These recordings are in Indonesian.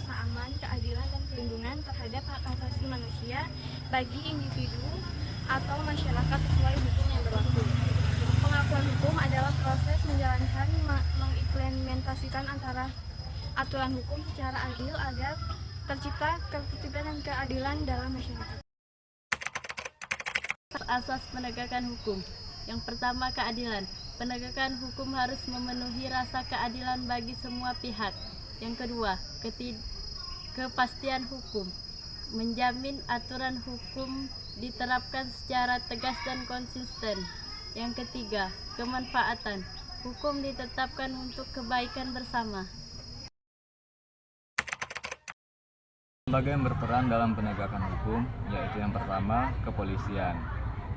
rasa aman, keadilan, dan perlindungan terhadap hak asasi manusia bagi individu atau masyarakat sesuai hukum yang berlaku. Pengakuan hukum adalah proses menjalankan mengimplementasikan antara aturan hukum secara adil agar tercipta ketertiban dan keadilan dalam masyarakat. Asas penegakan hukum. Yang pertama, keadilan. Penegakan hukum harus memenuhi rasa keadilan bagi semua pihak. Yang kedua, kepastian hukum. Menjamin aturan hukum diterapkan secara tegas dan konsisten. Yang ketiga, kemanfaatan. Hukum ditetapkan untuk kebaikan bersama. Lembaga yang berperan dalam penegakan hukum yaitu yang pertama, kepolisian.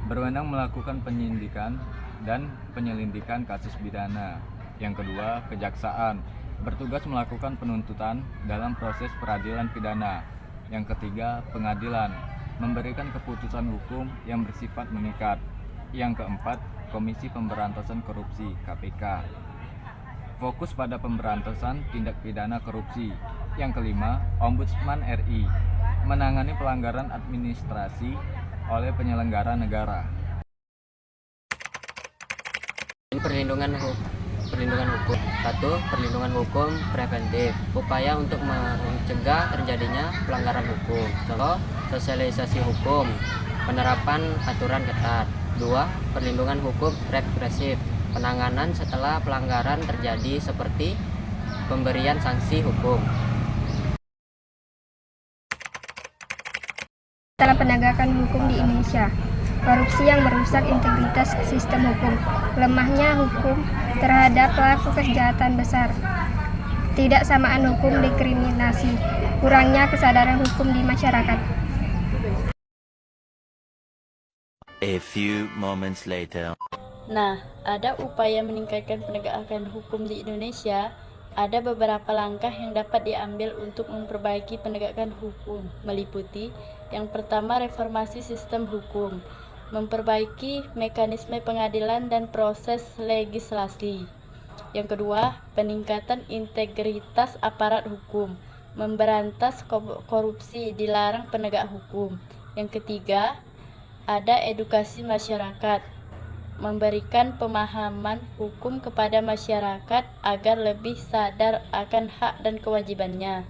Berwenang melakukan penyidikan dan penyelidikan kasus pidana. Yang kedua, kejaksaan. Bertugas melakukan penuntutan dalam proses peradilan pidana. Yang ketiga, pengadilan. Memberikan keputusan hukum yang bersifat mengikat. Yang keempat, Komisi Pemberantasan Korupsi (KPK). Fokus pada pemberantasan tindak pidana korupsi. Yang kelima, Ombudsman RI. Menangani pelanggaran administrasi oleh penyelenggara negara. Perlindungan hukum. 1. Perlindungan hukum preventif. Upaya untuk mencegah terjadinya pelanggaran hukum. Contoh, sosialisasi hukum, penerapan aturan ketat. 2. Perlindungan hukum represif. Penanganan setelah pelanggaran terjadi seperti pemberian sanksi hukum. Dalam penegakan hukum di Indonesia, korupsi yang merusak integritas sistem hukum, lemahnya hukum terhadap pelaku kejahatan besar, tidak samaan hukum diskriminasi, kurangnya kesadaran hukum di masyarakat. A few moments later. Nah, ada upaya meningkatkan penegakan hukum di Indonesia. Ada beberapa langkah yang dapat diambil untuk memperbaiki penegakan hukum, meliputi yang pertama, reformasi sistem hukum, memperbaiki mekanisme pengadilan dan proses legislasi. Yang kedua, peningkatan integritas aparat hukum, memberantas korupsi, dilarang penegak hukum. Yang ketiga, ada edukasi masyarakat, memberikan pemahaman hukum kepada masyarakat agar lebih sadar akan hak dan kewajibannya.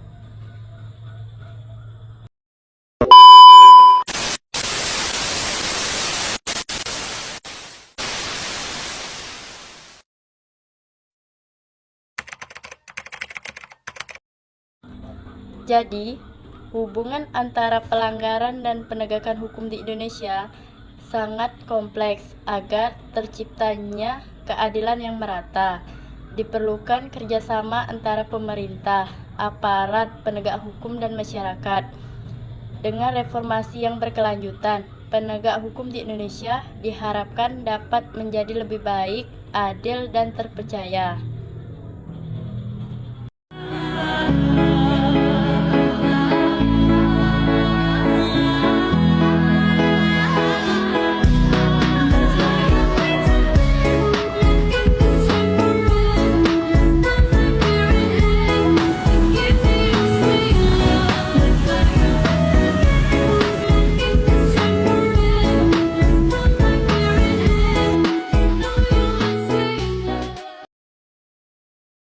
Jadi, hubungan antara pelanggaran dan penegakan hukum di Indonesia sangat kompleks. Agar terciptanya keadilan yang merata, diperlukan kerjasama antara pemerintah, aparat penegak hukum, dan masyarakat. Dengan reformasi yang berkelanjutan, penegak hukum di Indonesia diharapkan dapat menjadi lebih baik, adil, dan terpercaya.